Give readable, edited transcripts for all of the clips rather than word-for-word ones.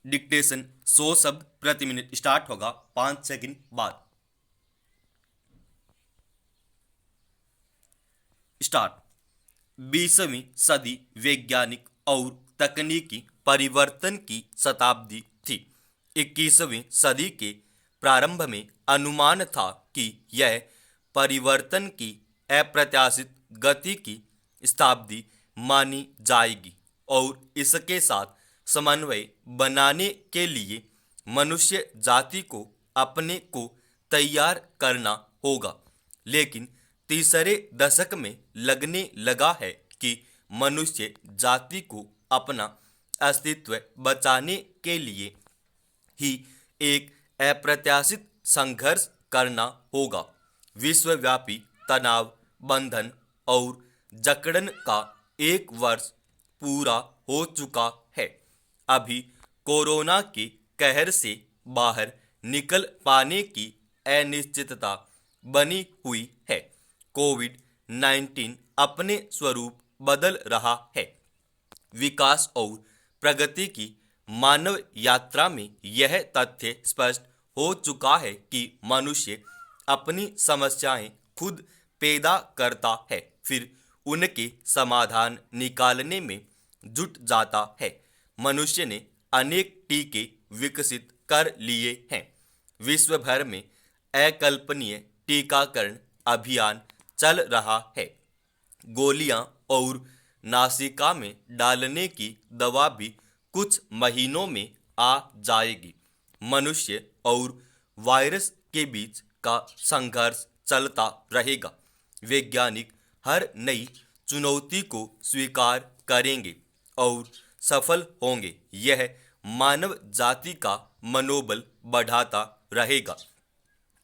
Dictation 100 शब्द प्रति minute start होगा 5 सेकंड बाद। स्टार्ट। 20वीं सदी वैज्ञानिक और तकनीकी परिवर्तन की शताब्दी थी। 21वीं सदी के प्रारंभ में अनुमान था कि यह परिवर्तन की अप्रत्याशित गति की शताब्दी मानी जाएगी और इसके साथ समन्वय बनाने के लिए मनुष्य जाति को अपने को तैयार करना होगा। लेकिन तीसरे दशक में लगने लगा है कि मनुष्य जाति को अपना अस्तित्व बचाने के लिए ही एक अप्रत्याशित संघर्ष करना होगा। विश्वव्यापी तनाव, बंधन और जकड़न का 1 वर्ष पूरा हो चुका है। अभी कोरोना के कहर से बाहर निकल पाने की अनिश्चितता बनी हुई है। कोविड-19 अपने स्वरूप बदल रहा है। विकास और प्रगति की मानव यात्रा में यह तथ्य स्पष्ट हो चुका है कि मनुष्य अपनी समस्याएं खुद पैदा करता है, फिर उनके समाधान निकालने में जुट जाता है। मनुष्य ने अनेक टीके विकसित कर लिए हैं। विश्व भर में अकल्पनीय टीकाकरण अभियान चल रहा है। गोलियां और नासिका में डालने की दवा भी कुछ महीनों में आ जाएगी। मनुष्य और वायरस के बीच का संघर्ष चलता रहेगा। वैज्ञानिक हर नई चुनौती को स्वीकार करेंगे और सफल होंगे। यह मानव जाति का मनोबल बढ़ाता रहेगा।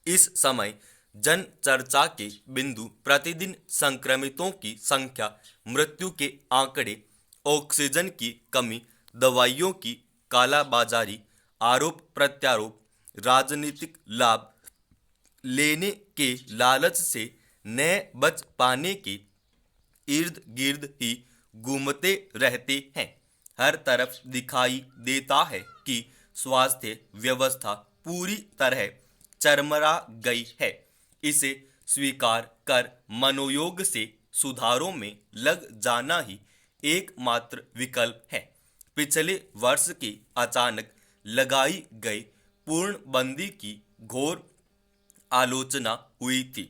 इस समय जन चर्चा के बिंदु प्रतिदिन संक्रमितों की संख्या, मृत्यु के आंकड़े, ऑक्सीजन की कमी, दवाइयों की कालाबाजारी, आरोप प्रत्यारोप, राजनीतिक लाभ लेने के लालच से न बच पाने के इर्द गिर्द ही घूमते रहते हैं। हर तरफ दिखाई देता है कि स्वास्थ्य व्यवस्था पूरी तरह चरमरा गई है। इसे स्वीकार कर मनोयोग से सुधारों में लग जाना ही एकमात्र विकल्प है। पिछले वर्ष की अचानक लगाई गई पूर्णबंदी की घोर आलोचना हुई थी।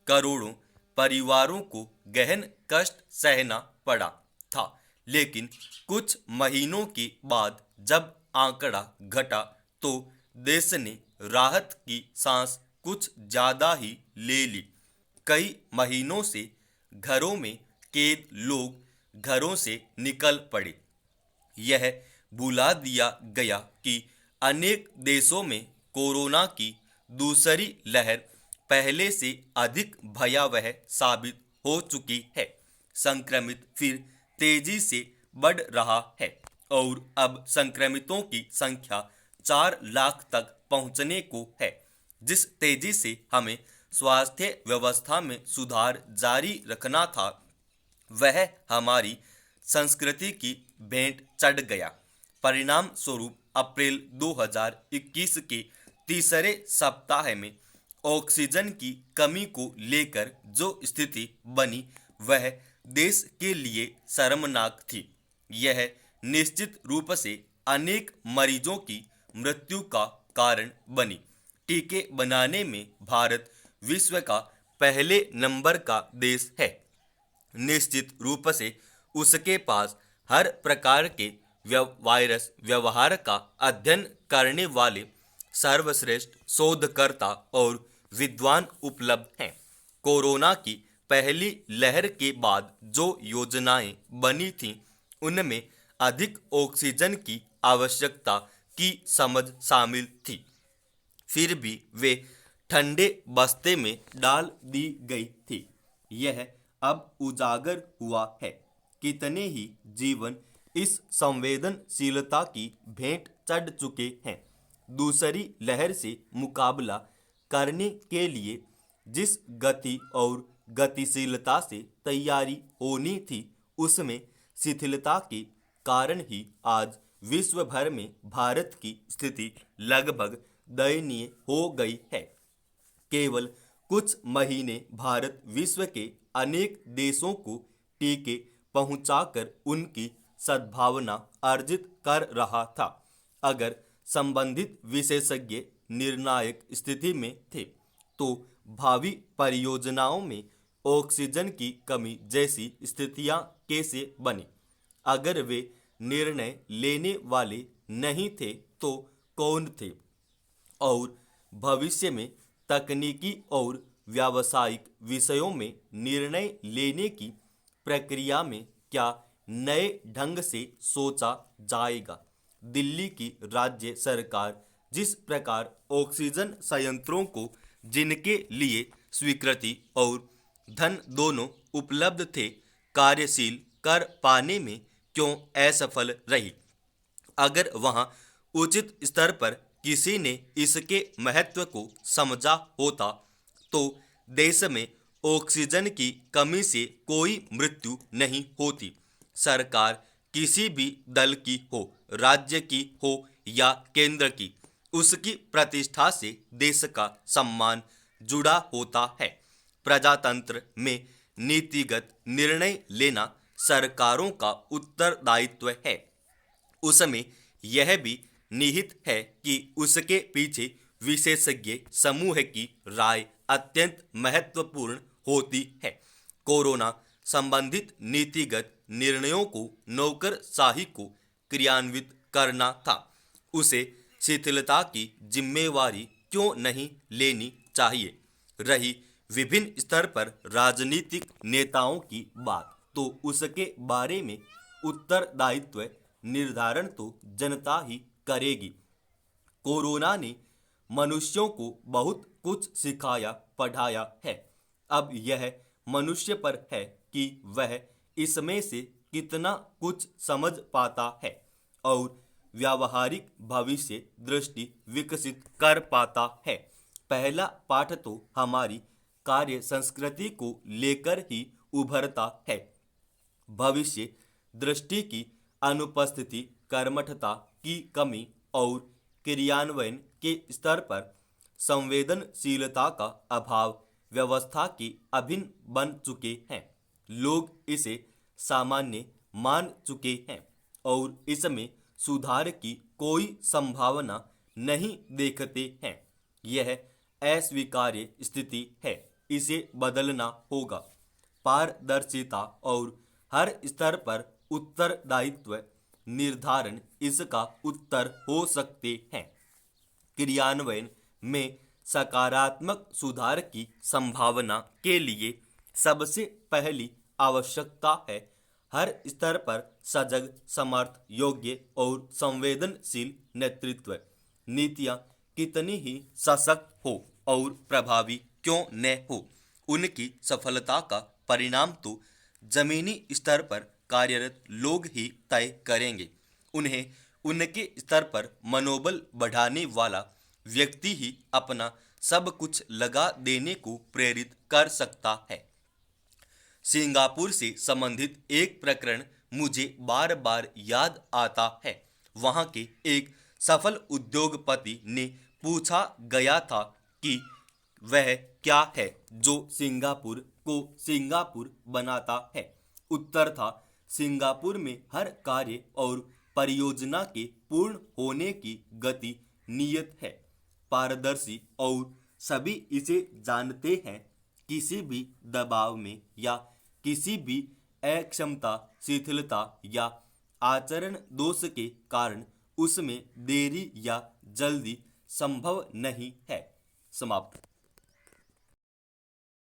करोड़ों परिवारों को गहन कष्ट सहना पड़ा था, लेकिन कुछ महीनों के बाद जब आंकड़ा घटा तो देश ने राहत की सांस कुछ ज्यादा ही ले ली। कई महीनों से घरों में कैद लोग घरों से निकल पड़े। यह भुला दिया गया कि अनेक देशों में कोरोना की दूसरी लहर पहले से अधिक भयावह साबित हो चुकी है। संक्रमित फिर तेजी से बढ़ रहा है और अब संक्रमितों की संख्या 4 लाख तक पहुंचने को है। जिस तेजी से हमें स्वास्थ्य व्यवस्था में सुधार जारी रखना था, वह हमारी संस्कृति की भेंट चढ़ गया। परिणाम स्वरूप अप्रैल 2021 के तीसरे सप्ताह में ऑक्सीजन की कमी को लेकर जो स्थिति बनी वह देश के लिए शर्मनाक थी। यह निश्चित रूप से अनेक मरीजों की मृत्यु का कारण बनी। टीके बनाने में भारत विश्व का पहले नंबर का देश है। निश्चित रूप से उसके पास हर प्रकार के वायरस व्यवहार का अध्ययन करने वाले सर्वश्रेष्ठ शोधकर्ता और विद्वान उपलब्ध हैं। कोरोना की पहली लहर के बाद जो योजनाएं बनी थीं, उनमें अधिक ऑक्सीजन की आवश्यकता की समझ शामिल थी। फिर भी वे ठंडे बस्ते में डाल दी गई थी। यह अब उजागर हुआ है। कितने ही जीवन इस संवेदनशीलता की भेंट चढ़ चुके हैं। दूसरी लहर से मुकाबला करने के लिए जिस गति और गतिशीलता से तैयारी होनी थी, उसमें शिथिलता के कारण ही आज विश्व भर में भारत की स्थिति लगभग दयनीय हो गई है। केवल कुछ महीने भारत विश्व के अनेक देशों को टीके पहुंचाकर उनकी सद्भावना अर्जित कर रहा था। अगर संबंधित विशेषज्ञ निर्णायक स्थिति में थे तो भावी परियोजनाओं में ऑक्सीजन की कमी जैसी स्थितियां कैसे बनी? अगर वे निर्णय लेने वाले नहीं थे तो कौन थे? और भविष्य में तकनीकी और व्यावसायिक विषयों में निर्णय लेने की प्रक्रिया में क्या नए ढंग से सोचा जाएगा? दिल्ली की राज्य सरकार जिस प्रकार ऑक्सीजन संयंत्रों को, जिनके लिए स्वीकृति और धन दोनों उपलब्ध थे, कार्यशील कर पाने में क्यों असफल रही? अगर वहां उचित स्तर पर किसी ने इसके महत्व को समझा होता तो देश में ऑक्सीजन की कमी से कोई मृत्यु नहीं होती। सरकार किसी भी दल की हो, राज्य की हो या केंद्र की, उसकी प्रतिष्ठा से देश का सम्मान जुड़ा होता है। प्रजातंत्र में नीतिगत निर्णय लेना सरकारों का उत्तरदायित्व है। उसमें यह भी निहित है कि उसके पीछे विशेषज्ञ समूह की राय अत्यंत महत्वपूर्ण होती है। कोरोना संबंधित नीतिगत निर्णयों को नौकरशाही को क्रियान्वित करना था। उसे शिथिलता की जिम्मेवारी क्यों नहीं लेनी चाहिए? रही विभिन्न स्तर पर राजनीतिक नेताओं की बात, तो उसके बारे में उत्तरदायित्व निर्धारण तो जनता ही करेगी। कोरोना ने मनुष्यों को बहुत कुछ सिखाया पढ़ाया है। अब यह मनुष्य पर है कि वह इसमें से कितना कुछ समझ पाता है और व्यावहारिक भविष्य दृष्टि विकसित कर पाता है। पहला पाठ तो हमारी कार्य संस्कृति को लेकर ही उभरता है। भविष्य दृष्टि की अनुपस्थिति, कर्मठता की कमी और क्रियान्वयन के स्तर पर संवेदनशीलता का अभाव व्यवस्था के अभिन्न बन चुके हैं। लोग इसे सामान्य मान चुके हैं और इसमें सुधार की कोई संभावना नहीं देखते हैं। यह अस्वीकार्य स्थिति है, इसे बदलना होगा। पारदर्शिता और हर स्तर पर उत्तरदायित्व निर्धारण इसका उत्तर हो सकते हैं। क्रियान्वयन में सकारात्मक सुधार की संभावना के लिए सबसे पहली आवश्यकता है हर स्तर पर सजग, समर्थ, योग्य और संवेदनशील नेतृत्व। नीतियां कितनी ही सशक्त हो और प्रभावी क्यों न हो, उनकी सफलता का परिणाम तो जमीनी स्तर पर कार्यरत लोग ही तय करेंगे। उन्हें उनके स्तर पर मनोबल बढ़ाने वाला व्यक्ति ही अपना सब कुछ लगा देने को प्रेरित कर सकता है। सिंगापुर से संबंधित एक प्रकरण मुझे बार बार याद आता है। वहां के एक सफल उद्योगपति ने पूछा गया था कि वह क्या है जो सिंगापुर को सिंगापुर बनाता है। उत्तर था, सिंगापुर में हर कार्य और परियोजना के पूर्ण होने की गति नियत है, पारदर्शी और सभी इसे जानते हैं। किसी भी दबाव में या किसी भी अक्षमता, शिथिलता या आचरण दोष के कारण उसमें देरी या जल्दी संभव नहीं है। समाप्त।